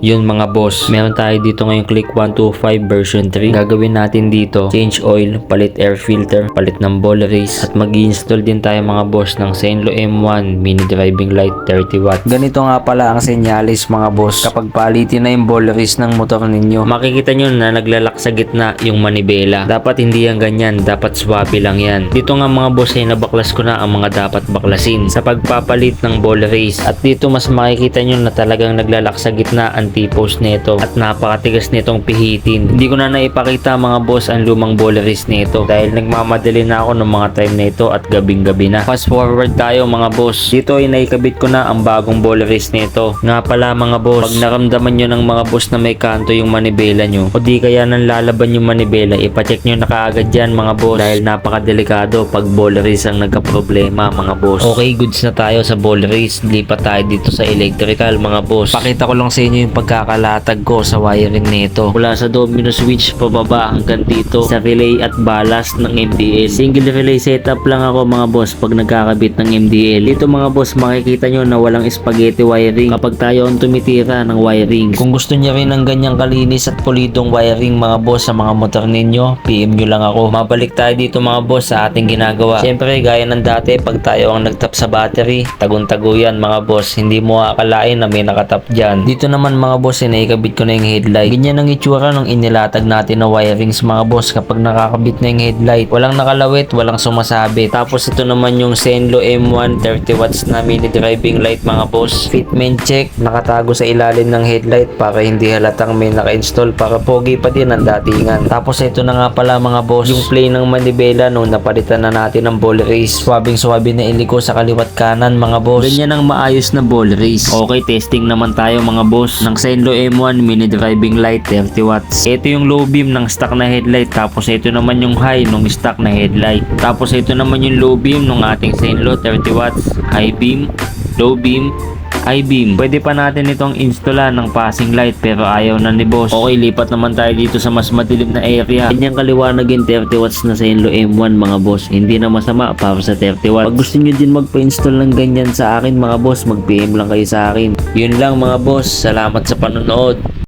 Yun mga boss, meron tayo dito ngayong Click 125 version 3. Gagawin natin dito, change oil, palit air filter, palit ng ball race, at mag-install din tayo mga boss ng Zenlo M1 mini driving light 30 watts. Ganito nga pala ang senyalis mga boss kapag palitin na yung ball race ng motor ninyo. Makikita nyo na naglalak sa gitna yung manibela. Dapat hindi yan ganyan, dapat swabe lang yan. Dito nga mga boss ay nabaklas ko na ang mga dapat baklasin sa pagpapalit ng ball race. At dito mas makikita nyo na talagang naglalak sa gitna ang T-post nito at napakatigas nitong pihitin. Hindi ko na naipakita mga boss ang lumang ball race nito dahil nagmamadali na ako ng mga time nito at gabing-gabi na. Fast forward tayo mga boss. Dito ay naikabit ko na ang bagong ball race nito. Nga pala mga boss, pag naramdaman nyo ng mga boss na may kanto yung manibela nyo o di kaya nang lalaban yung manibela, ipacheck nyo na kaagad yan mga boss dahil napakadelikado pag ball race ang nagka-problema mga boss. Okay, goods na tayo sa ball race. Lipat tayo dito sa electrical mga boss. Pakita ko lang sa inyo yung pagkakalatag ko sa wiring nito. Mula sa domino switch pababa hanggang dito sa relay at ballast ng MDL. Single relay setup lang ako mga boss pag nagkakabit ng MDL. Dito mga boss makikita nyo na walang spaghetti wiring kapag tayo ang tumitira ng wiring. Kung gusto niya rin ng ganyang kalinis at pulidong wiring mga boss sa mga motor ninyo, PM nyo lang ako. Mabalik tayo dito mga boss sa ating ginagawa. Siyempre gaya ng dati pag tayo ang nagtap sa battery, tagun-tago yan mga boss. Hindi mo akalain na may nakatap dyan. Dito naman mga boss naikabit ko na yung headlight. Ganyan ang itsura ng inilatag natin na wirings mga boss kapag nakakabit na yung headlight. Walang nakalawit, walang sumasabit. Tapos ito naman yung Zenlo M1 30 watts na mini driving light mga boss. Fitment check, nakatago sa ilalim ng headlight para hindi halatang may naka-install para pogi pa din ang datingan. Tapos ito na nga pala mga boss, yung play ng manibela nung napalitan na natin ng ball race. Swabing-swabe na iliko sa kaliwat kanan mga boss. Ganyan ang maayos na ball race. Okay, testing naman tayo mga boss ng Zenlo M1 mini driving light 30 watts. Ito yung low beam ng stock na headlight, tapos ito naman yung high ng stock na headlight. Tapos ito naman yung low beam ng ating Zenlo 30 watts, high beam, low beam, high beam. Pwede pa natin itong installan ng passing light pero ayaw na ni boss. Okay, lipat naman tayo dito sa mas madilim na area. Ganyang kaliwanag yung 30 watts na Zenlo M1 mga boss. Hindi na masama para sa 30 watts. Pag gusto nyo din magpa-install ng ganyan sa akin mga boss, mag-PM lang kayo sa akin. Yun lang mga boss. Salamat sa panonood.